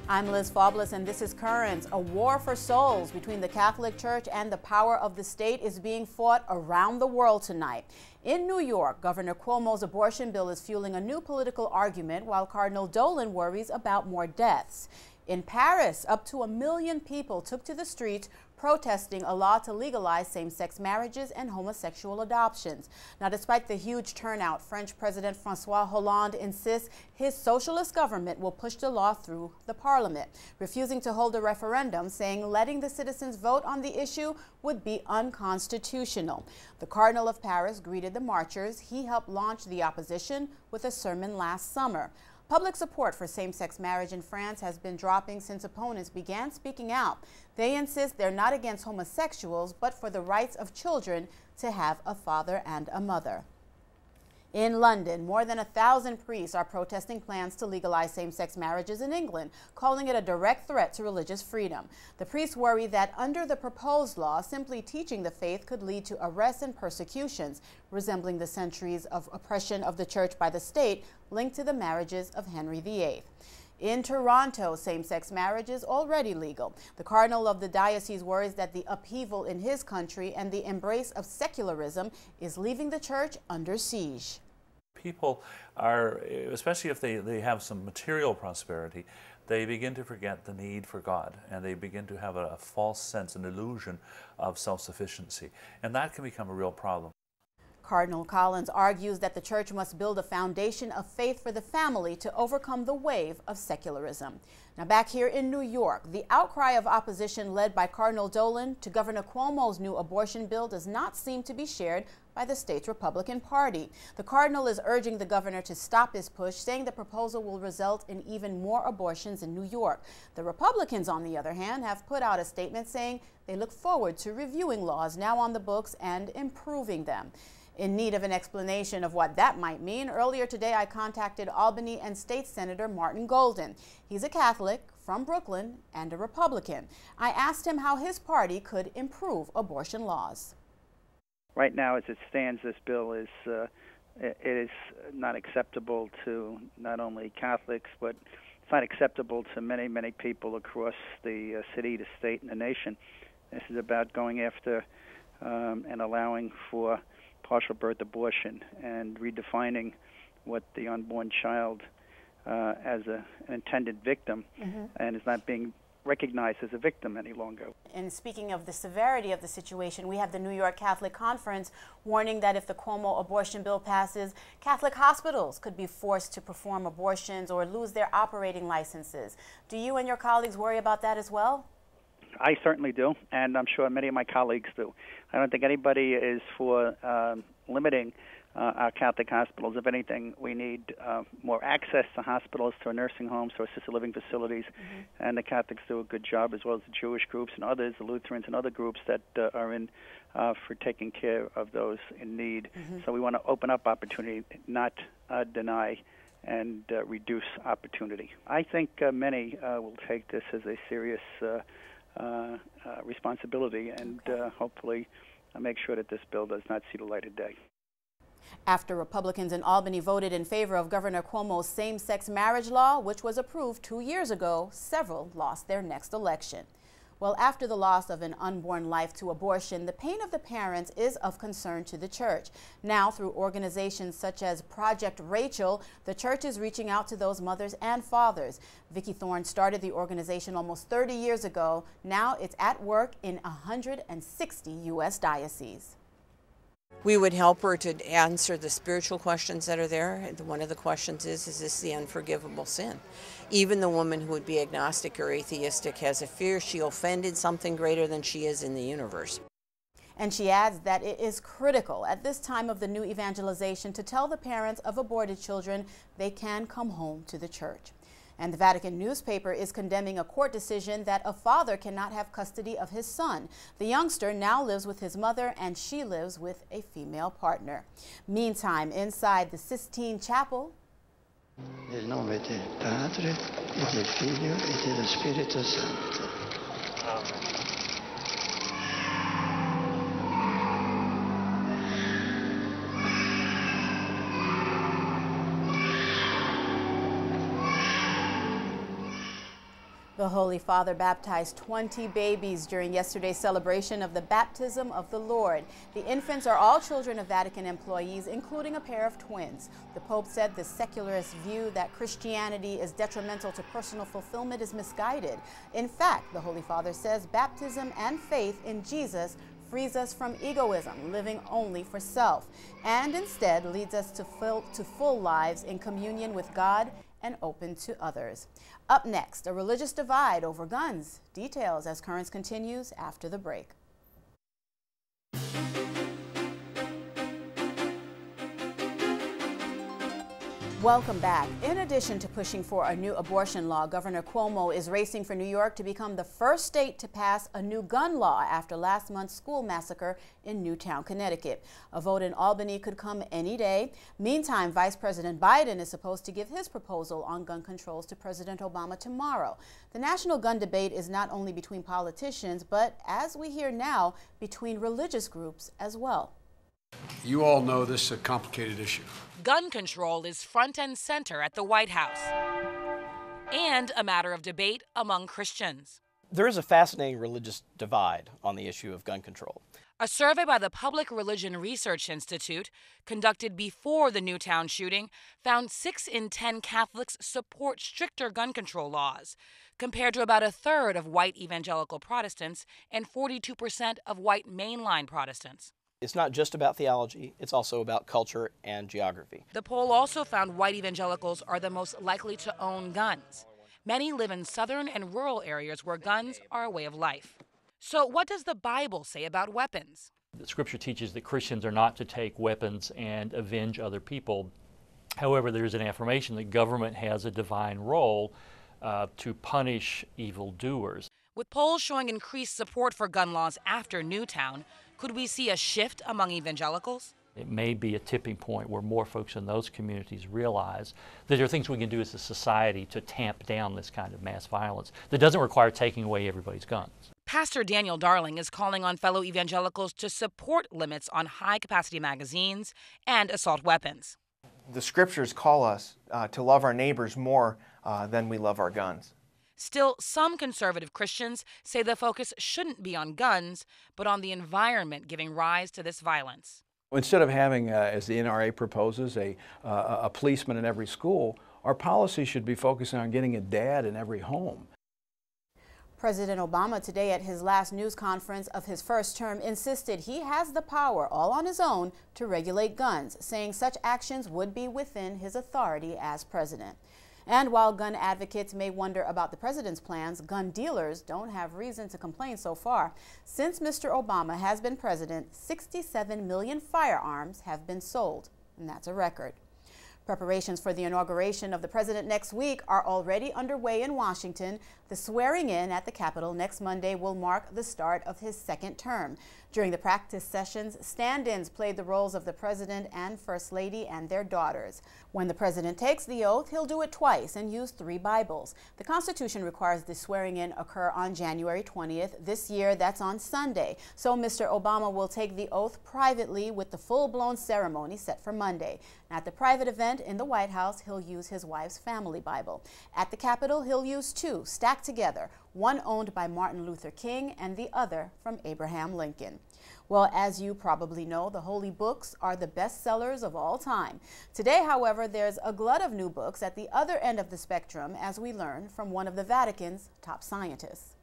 I'm Liz Faublas, and this is Currents. A war for souls between the Catholic Church and the power of the state is being fought around the world tonight. In New York, Governor Cuomo's abortion bill is fueling a new political argument, while Cardinal Dolan worries about more deaths. In Paris, up to 1 million people took to the streets protesting a law to legalize same-sex marriages and homosexual adoptions. Now, despite the huge turnout, French President François Hollande insists his socialist government will push the law through the parliament, refusing to hold a referendum, saying letting the citizens vote on the issue would be unconstitutional. The Cardinal of Paris greeted the marchers. He helped launch the opposition with a sermon last summer. Public support for same-sex marriage in France has been dropping since opponents began speaking out. They insist they're not against homosexuals, but for the rights of children to have a father and a mother. In London, more than 1,000 priests are protesting plans to legalize same-sex marriages in England, calling it a direct threat to religious freedom. The priests worry that under the proposed law, simply teaching the faith could lead to arrests and persecutions, resembling the centuries of oppression of the church by the state linked to the marriages of Henry VIII. In Toronto, same-sex marriage is already legal. The cardinal of the diocese worries that the upheaval in his country and the embrace of secularism is leaving the church under siege. People are, especially if they have some material prosperity, they begin to forget the need for God, and they begin to have a false sense, an illusion of self-sufficiency. And that can become a real problem. Cardinal Collins argues that the church must build a foundation of faith for the family to overcome the wave of secularism. Now, back here in New York, the outcry of opposition led by Cardinal Dolan to Governor Cuomo's new abortion bill does not seem to be shared by the state's Republican Party. The cardinal is urging the governor to stop his push, saying the proposal will result in even more abortions in New York. The Republicans, on the other hand, have put out a statement saying they look forward to reviewing laws now on the books and improving them. In need of an explanation of what that might mean, earlier today I contacted Albany and State Senator Martin Golden. He's a Catholic from Brooklyn and a Republican. I asked him how his party could improve abortion laws. Right now, as it stands, this bill is it is not acceptable to not only Catholics, but it's not acceptable to many, many people across the city, the state, and the nation. This is about going after and allowing for partial birth abortion and redefining what the unborn child as an intended victim and is not being recognized as a victim any longer. And speaking of the severity of the situation, we have the New York Catholic Conference warning that if the Cuomo abortion bill passes, Catholic hospitals could be forced to perform abortions or lose their operating licenses. Do you and your colleagues worry about that as well? I certainly do, and I'm sure many of my colleagues do. I don't think anybody is for limiting our Catholic hospitals. If anything, we need more access to hospitals, to nursing homes, to assisted living facilities, and the Catholics do a good job, as well as the Jewish groups and others, the Lutherans and other groups that are in for taking care of those in need. So we want to open up opportunity, not deny and reduce opportunity. I think many will take this as a serious responsibility and hopefully make sure that this bill does not see the light of day. After Republicans in Albany voted in favor of Governor Cuomo's same-sex marriage law, which was approved 2 years ago, several lost their next election. Well, after the loss of an unborn life to abortion, the pain of the parents is of concern to the church. Now, through organizations such as Project Rachel, the church is reaching out to those mothers and fathers. Vicki Thorne started the organization almost 30 years ago. Now it's at work in 160 U.S. dioceses. We would help her to answer the spiritual questions that are there. One of the questions is this the unforgivable sin? Even the woman who would be agnostic or atheistic has a fear she offended something greater than she is in the universe. And she adds that it is critical at this time of the new evangelization to tell the parents of aborted children they can come home to the church. And the Vatican newspaper is condemning a court decision that a father cannot have custody of his son. The youngster now lives with his mother, and she lives with a female partner. Meantime, inside the Sistine Chapel, Nel nome del Padre, e del Figlio, e dello Spirito Santo. Amen. The Holy Father baptized 20 babies during yesterday's celebration of the baptism of the Lord. The infants are all children of Vatican employees, including a pair of twins. The Pope said the secularist view that Christianity is detrimental to personal fulfillment is misguided. In fact, the Holy Father says baptism and faith in Jesus frees us from egoism, living only for self, and instead leads us to full lives in communion with God and open to others. Up next, a religious divide over guns. Details as Currents continues after the break. Welcome back. In addition to pushing for a new abortion law, Governor Cuomo is racing for New York to become the first state to pass a new gun law after last month's school massacre in Newtown, Connecticut. A vote in Albany could come any day. Meantime, Vice President Biden is supposed to give his proposal on gun controls to President Obama tomorrow. The national gun debate is not only between politicians, but as we hear now, between religious groups as well. You all know this is a complicated issue. Gun control is front and center at the White House, and a matter of debate among Christians. There is a fascinating religious divide on the issue of gun control. A survey by the Public Religion Research Institute, conducted before the Newtown shooting, found 6 in 10 Catholics support stricter gun control laws, compared to about a third of white evangelical Protestants and 42% of white mainline Protestants. It's not just about theology, it's also about culture and geography. The poll also found white evangelicals are the most likely to own guns. Many live in southern and rural areas where guns are a way of life. So what does the Bible say about weapons? The Scripture teaches that Christians are not to take weapons and avenge other people. However, there's an affirmation that government has a divine role to punish evildoers. With polls showing increased support for gun laws after Newtown, could we see a shift among evangelicals? It may be a tipping point where more folks in those communities realize that there are things we can do as a society to tamp down this kind of mass violence that doesn't require taking away everybody's guns. Pastor Daniel Darling is calling on fellow evangelicals to support limits on high-capacity magazines and assault weapons. The Scriptures call us to love our neighbors more than we love our guns. Still, some conservative Christians say the focus shouldn't be on guns, but on the environment giving rise to this violence. Instead of having, as the NRA proposes, a policeman in every school, our policy should be focusing on getting a dad in every home. President Obama today at his last news conference of his first term insisted he has the power all on his own to regulate guns, saying such actions would be within his authority as president. And while gun advocates may wonder about the president's plans, gun dealers don't have reason to complain so far. Since Mr. Obama has been president, 67 million firearms have been sold, and that's a record. Preparations for the inauguration of the president next week are already underway in Washington. The swearing in at the Capitol next Monday will mark the start of his second term. During the practice sessions, stand-ins played the roles of the president and first lady and their daughters. When the president takes the oath, he'll do it twice and use 3 Bibles. The Constitution requires the swearing in occur on January 20th. This year, that's on Sunday. So Mr. Obama will take the oath privately with the full-blown ceremony set for Monday. At the private event in the White House, he'll use his wife's family Bible. At the Capitol, he'll use 2 stacked together, one owned by Martin Luther King and the other from Abraham Lincoln. Well, as you probably know, the holy books are the best sellers of all time. Today, however, there's a glut of new books at the other end of the spectrum, as we learn from one of the Vatican's top scientists.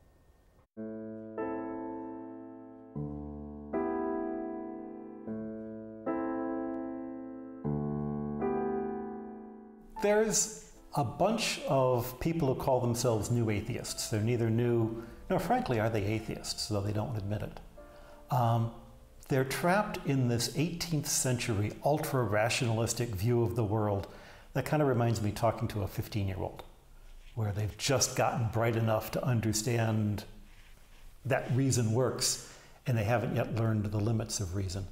There's a bunch of people who call themselves new atheists. They're neither new, nor frankly are they atheists, though they don't admit it. They're trapped in this 18th century ultra-rationalistic view of the world that kind of reminds me talking to a 15-year-old, where they've just gotten bright enough to understand that reason works, and they haven't yet learned the limits of reason,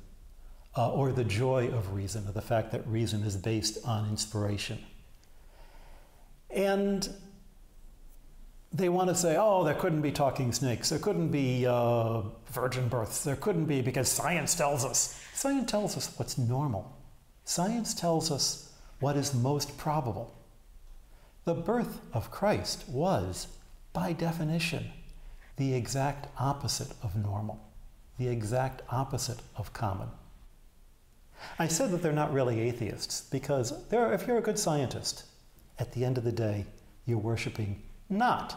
or the joy of reason, or the fact that reason is based on inspiration. And they want to say, oh, there couldn't be talking snakes, there couldn't be virgin births, there couldn't be, because science tells us. Science tells us what's normal. Science tells us what is most probable. The birth of Christ was by definition, the exact opposite of normal, the exact opposite of common. I said that they're not really atheists because if you're a good scientist, at the end of the day, you're worshiping not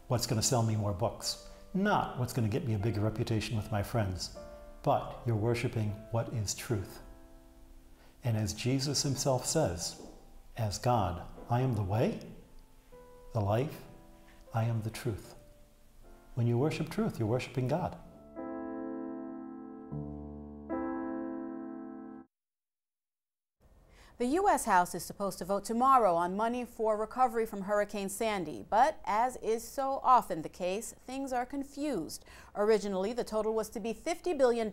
what's going to sell me more books, not what's going to get me a bigger reputation with my friends, but you're worshiping what is truth. And as Jesus himself says, as God, I am the way, the life, I am the truth. When you worship truth, you're worshiping God. The U.S. House is supposed to vote tomorrow on money for recovery from Hurricane Sandy, but as is so often the case, things are confused. Originally, the total was to be $50 billion.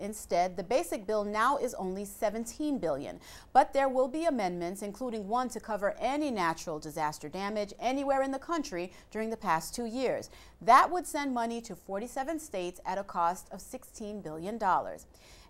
Instead, the basic bill now is only $17 billion. But there will be amendments, including one to cover any natural disaster damage anywhere in the country during the past 2 years. That would send money to 47 states at a cost of $16 billion.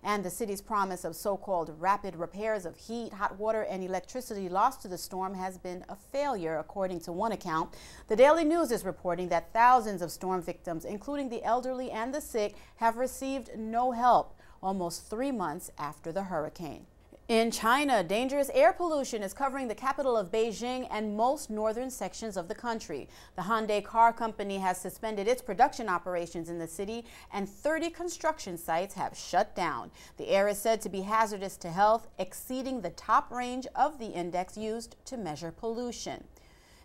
And the city's promise of so-called rapid repairs of heat, hot water, and electricity lost to the storm has been a failure, according to one account. The Daily News is reporting that thousands of storm victims, including the elderly and the sick, have received no help almost 3 months after the hurricane. In China, dangerous air pollution is covering the capital of Beijing and most northern sections of the country. The Hyundai car company has suspended its production operations in the city, and 30 construction sites have shut down. The air is said to be hazardous to health, exceeding the top range of the index used to measure pollution.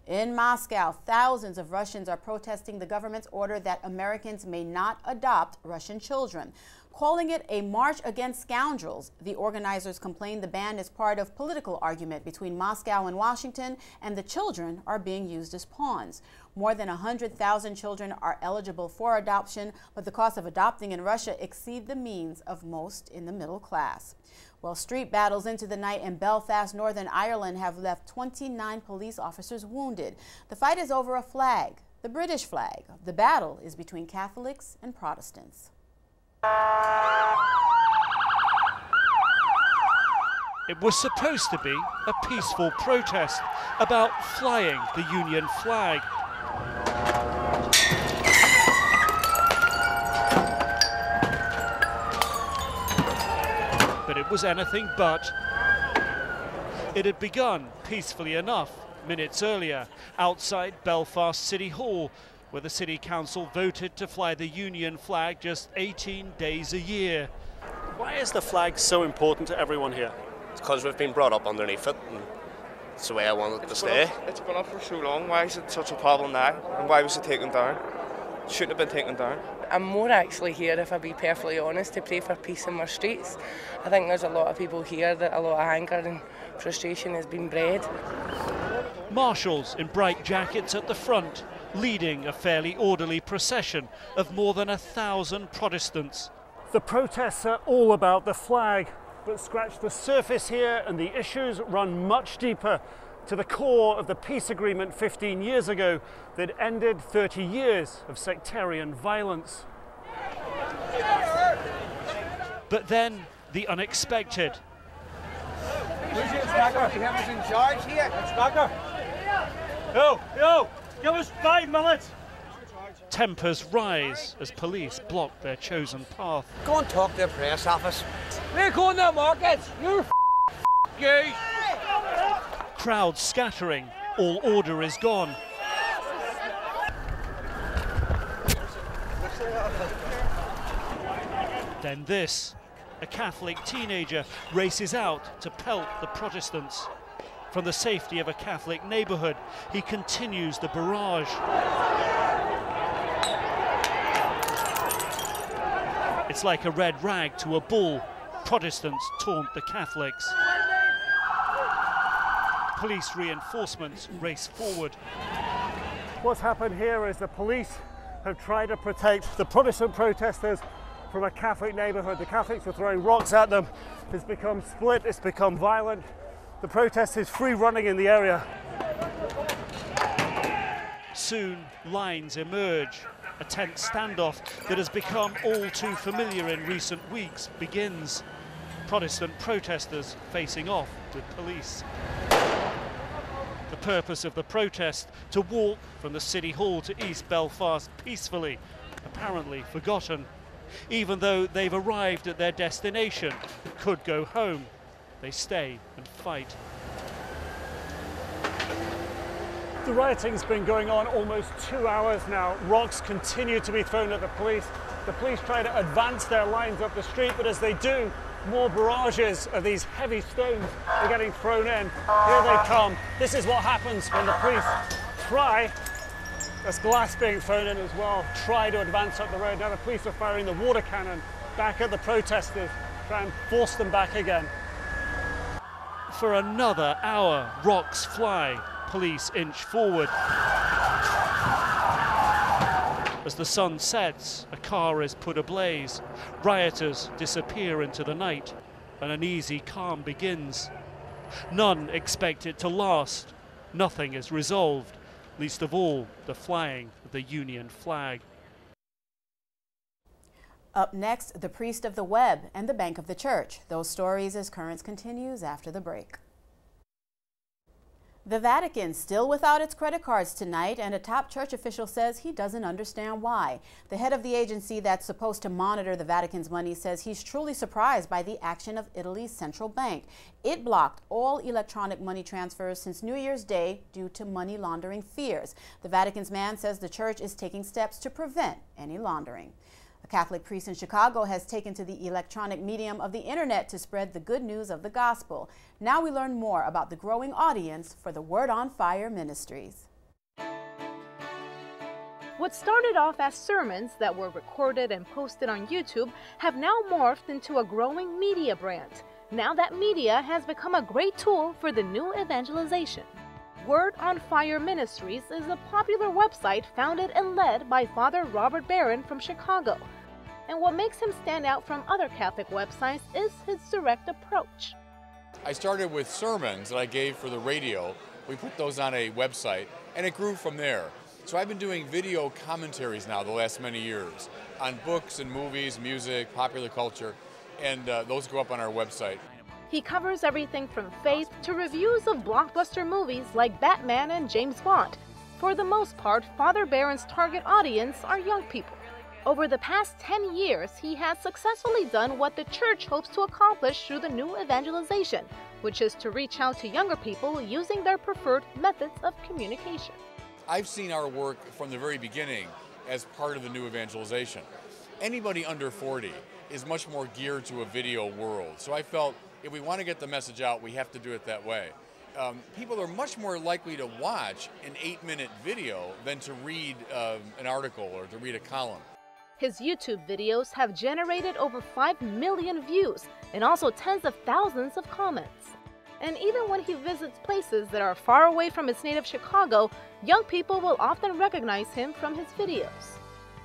In Moscow, thousands of Russians are protesting the government's order that Americans may not adopt Russian children. Calling it a march against scoundrels, the organizers complain the ban is part of political argument between Moscow and Washington, and the children are being used as pawns. More than 100,000 children are eligible for adoption, but the cost of adopting in Russia exceed the means of most in the middle class. Well, street battles into the night in Belfast, Northern Ireland have left 29 police officers wounded. The fight is over a flag, the British flag. The battle is between Catholics and Protestants. It was supposed to be a peaceful protest about flying the Union flag. But it was anything but. It had begun peacefully enough minutes earlier outside Belfast City Hall, where the City Council voted to fly the Union flag just 18 days a year. Why is the flag so important to everyone here? It's because we've been brought up underneath it, and it's the way I want it to stay. It's been up for so long. Why is it such a problem now? And why was it taken down? It shouldn't have been taken down. I'm more actually here, if I be perfectly honest, to pray for peace in our streets. I think there's a lot of people here that a lot of anger and frustration has been bred. Marshals in bright jackets at the front, leading a fairly orderly procession of more than 1,000 Protestants. The protests are all about the flag, but scratch the surface here and the issues run much deeper, to the core of the peace agreement 15 years ago that ended 30 years of sectarian violence. But then the unexpected. Who's the inspector? Whoever's in charge here? Inspector! Yo! Give us 5 minutes! Tempers rise as police block their chosen path. Go and talk to the press office. We're going to market! You're you! Crowds scattering, all order is gone. Then this, a Catholic teenager races out to pelt the Protestants. From the safety of a Catholic neighborhood, he continues the barrage. It's like a red rag to a bull. Protestants taunt the Catholics. Police reinforcements race forward. What's happened here is the police have tried to protect the Protestant protesters from a Catholic neighborhood. The Catholics were throwing rocks at them. It's become split, it's become violent. The protest is free running in the area. Soon, lines emerge. A tense standoff that has become all too familiar in recent weeks begins. Protestant protesters facing off with police. The The purpose of the protest, to walk from the City Hall to East Belfast peacefully, apparently forgotten. Even though they've arrived at their destination and could go home, they stay and fight. The rioting's been going on almost 2 hours now. Rocks continue to be thrown at the police. The police try to advance their lines up the street, but as they do, more barrages of these heavy stones are getting thrown in. Here they come. This is what happens when the police try, there's glass being thrown in as well, try to advance up the road. Now the police are firing the water cannon back at the protesters, try and force them back again. For another hour, rocks fly, police inch forward. As the sun sets, a car is put ablaze. Rioters disappear into the night. An uneasy calm begins. None expect it to last. Nothing is resolved, least of all the flying of the Union flag. Up next, the priest of the web and the bank of the church. Those stories as Currents continues after the break. The Vatican still without its credit cards tonight, and a top church official says he doesn't understand why. The head of the agency that's supposed to monitor the Vatican's money says he's truly surprised by the action of Italy's central bank. It blocked all electronic money transfers since New Year's Day due to money laundering fears. The Vatican's man says the church is taking steps to prevent any laundering. A Catholic priest in Chicago has taken to the electronic medium of the internet to spread the good news of the gospel. Now we learn more about the growing audience for the Word on Fire Ministries. What started off as sermons that were recorded and posted on YouTube have now morphed into a growing media brand. Now that media has become a great tool for the new evangelization. Word on Fire Ministries is a popular website founded and led by Father Robert Barron from Chicago. And what makes him stand out from other Catholic websites is his direct approach. I started with sermons that I gave for the radio. We put those on a website, and it grew from there. So I've been doing video commentaries now the last many years on books and movies, music, popular culture, and those go up on our website. He covers everything from faith to reviews of blockbuster movies like Batman and James Bond. For the most part, Father Barron's target audience are young people. Over the past 10 years, he has successfully done what the church hopes to accomplish through the new evangelization, which is to reach out to younger people using their preferred methods of communication. I've seen our work from the very beginning as part of the new evangelization. Anybody under 40 is much more geared to a video world. So I felt if we want to get the message out, we have to do it that way. People are much more likely to watch an 8-minute video than to read an article or to read a column. His YouTube videos have generated over 5 million views and also tens of thousands of comments. And even when he visits places that are far away from his native Chicago, young people will often recognize him from his videos.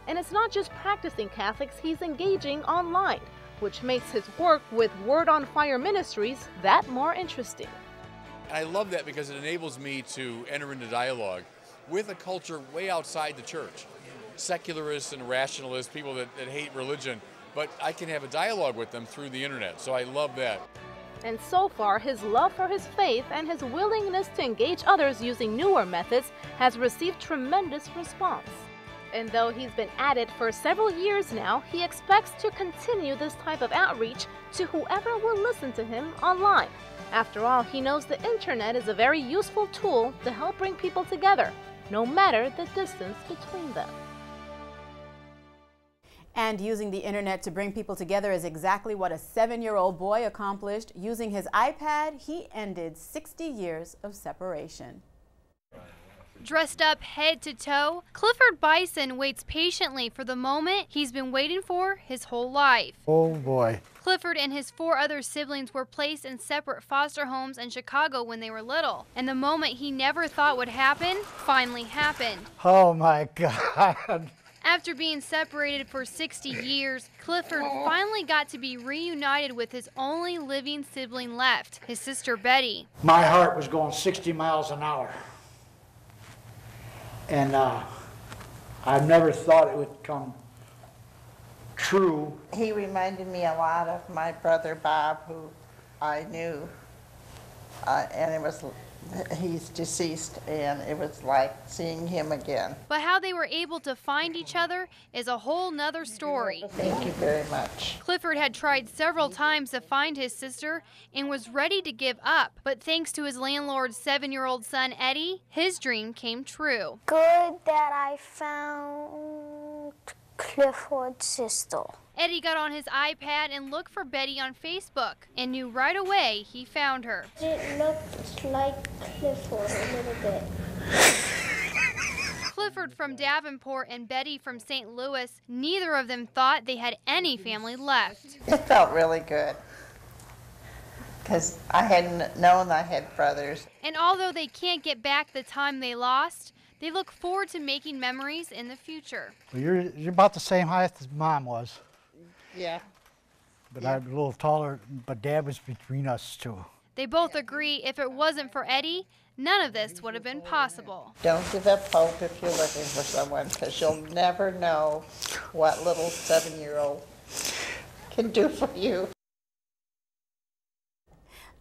And it's not just practicing Catholics he's engaging online, which makes his work with Word on Fire Ministries that more interesting. And I love that because it enables me to enter into dialogue with a culture way outside the church. Secularists and rationalists, people that hate religion, but I can have a dialogue with them through the internet, so I love that. And so far, his love for his faith and his willingness to engage others using newer methods has received tremendous response. And though he's been at it for several years now, he expects to continue this type of outreach to whoever will listen to him online. After all, he knows the internet is a very useful tool to help bring people together, no matter the distance between them. And using the internet to bring people together is exactly what a 7-year-old boy accomplished. Using his iPad, he ended 60 years of separation. Dressed up head to toe, Clifford Bison waits patiently for the moment he's been waiting for his whole life. Oh boy. Clifford and his 4 other siblings were placed in separate foster homes in Chicago when they were little. And the moment he never thought would happen finally happened. Oh my God. After being separated for 60 years, Clifford finally got to be reunited with his only living sibling left, his sister Betty. My heart was going 60 miles an hour. And I never thought it would come true. He reminded me a lot of my brother Bob, who I knew, and it was he's deceased, and it was like seeing him again. But how they were able to find each other is a whole nother story. Thank you very much. Clifford had tried several times to find his sister and was ready to give up. But thanks to his landlord's 7-year-old son, Eddie, his dream came true. Good that I found Clifford's sister. Eddie got on his iPad and looked for Betty on Facebook and knew right away he found her. It looked like Clifford a little bit. Clifford from Davenport and Betty from St. Louis, neither of them thought they had any family left. It felt really good because I hadn't known I had brothers. And although they can't get back the time they lost, they look forward to making memories in the future. Well, you're about the same height as Mom was. Yeah. But I'm a little taller, but Dad was between us two. They both agree if it wasn't for Eddie, none of this would have been possible. Don't give up hope if you're looking for someone, because you'll never know what little 7-year-old can do for you.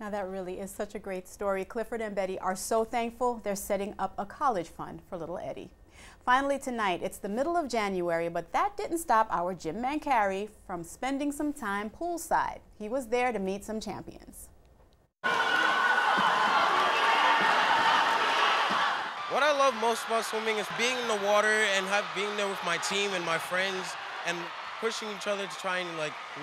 Now that really is such a great story. Clifford and Betty are so thankful they're setting up a college fund for little Eddie. Finally tonight, it's the middle of January, but that didn't stop our Jim Mancari from spending some time poolside. He was there to meet some champions. What I love most about swimming is being in the water and being there with my team and my friends and pushing each other to try and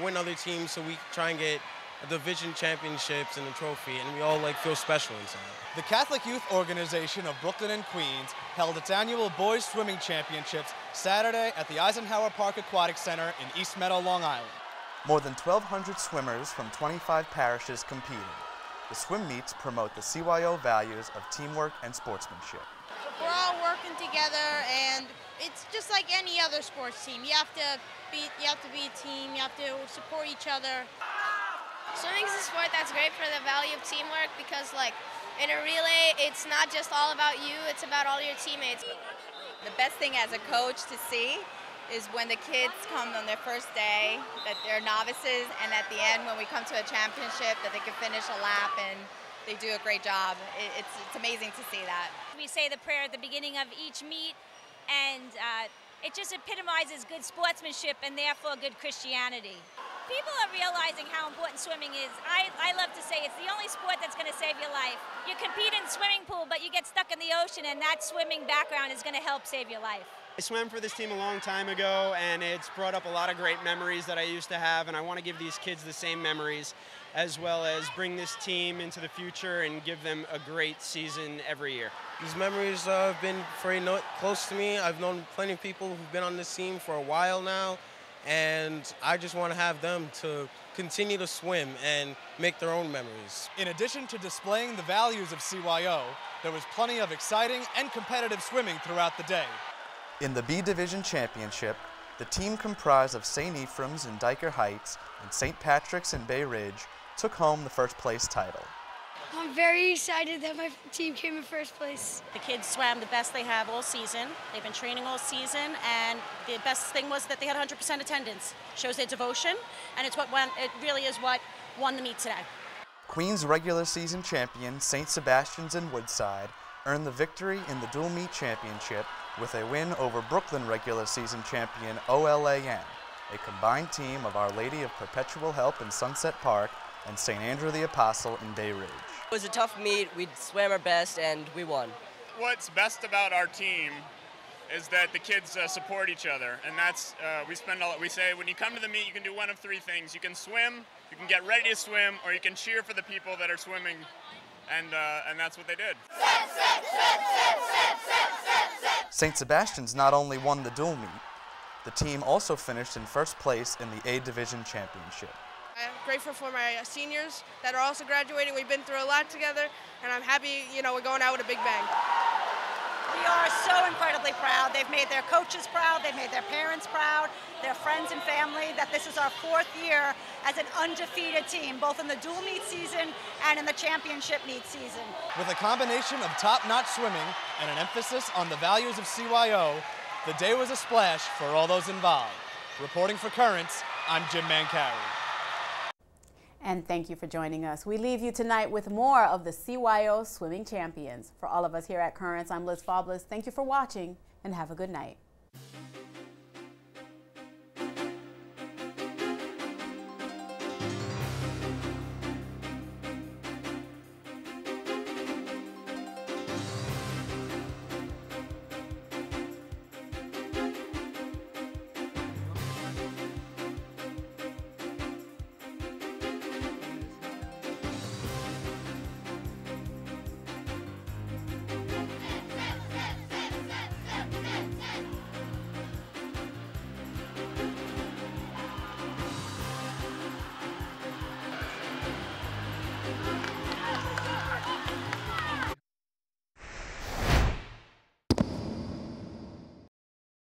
win other teams so we try and get division championships and a trophy, and we all feel special inside. The Catholic Youth Organization of Brooklyn and Queens held its annual Boys Swimming Championships Saturday at the Eisenhower Park Aquatic Center in East Meadow, Long Island. More than 1,200 swimmers from 25 parishes competed. The swim meets promote the CYO values of teamwork and sportsmanship. We're all working together, and it's just like any other sports team. You have to be a team. You have to support each other. Swimming is a sport that's great for the value of teamwork because, in a relay, it's not just all about you, it's about all your teammates. The best thing as a coach to see is when the kids come on their first day, that they're novices, and at the end, when we come to a championship, that they can finish a lap and they do a great job. It's amazing to see that. We say the prayer at the beginning of each meet, and it just epitomizes good sportsmanship and therefore good Christianity. People are realizing how important swimming is. I love to say it's the only sport that's going to save your life. You compete in a swimming pool, but you get stuck in the ocean, and that swimming background is going to help save your life. I swam for this team a long time ago, and it's brought up a lot of great memories that I used to have, and I want to give these kids the same memories, as well as bring this team into the future and give them a great season every year. These memories have been very close to me. I've known plenty of people who've been on this team for a while now, and I just want to have them to continue to swim and make their own memories. In addition to displaying the values of CYO, there was plenty of exciting and competitive swimming throughout the day. In the B Division Championship, the team comprised of St. Ephraim's in Dyker Heights and St. Patrick's in Bay Ridge took home the first place title. I'm very excited that my team came in first place. The kids swam the best they have all season. They've been training all season, and the best thing was that they had 100% attendance. Shows their devotion, and it really is what won the meet today. Queens regular season champion St. Sebastian's in Woodside earned the victory in the dual meet championship with a win over Brooklyn regular season champion OLAN, a combined team of Our Lady of Perpetual Help in Sunset Park and St. Andrew the Apostle in Bay Ridge. It was a tough meet. We swam our best and we won. What's best about our team is that the kids support each other, and that's we say when you come to the meet, you can do one of three things: you can swim, you can get ready to swim, or you can cheer for the people that are swimming, and that's what they did. St. Sebastian's not only won the dual meet, the team also finished in first place in the A Division Championship. I'm grateful for my seniors that are also graduating. We've been through a lot together, and I'm happy, we're going out with a big bang. We are so incredibly proud. They've made their coaches proud, they've made their parents proud, their friends and family, that this is our 4th year as an undefeated team, both in the dual meet season and in the championship meet season. With a combination of top-notch swimming and an emphasis on the values of CYO, the day was a splash for all those involved. Reporting for Currents, I'm Jim Mancari. And thank you for joining us. We leave you tonight with more of the CYO Swimming Champions. For all of us here at Currents, I'm Liz Faublas. Thank you for watching and have a good night.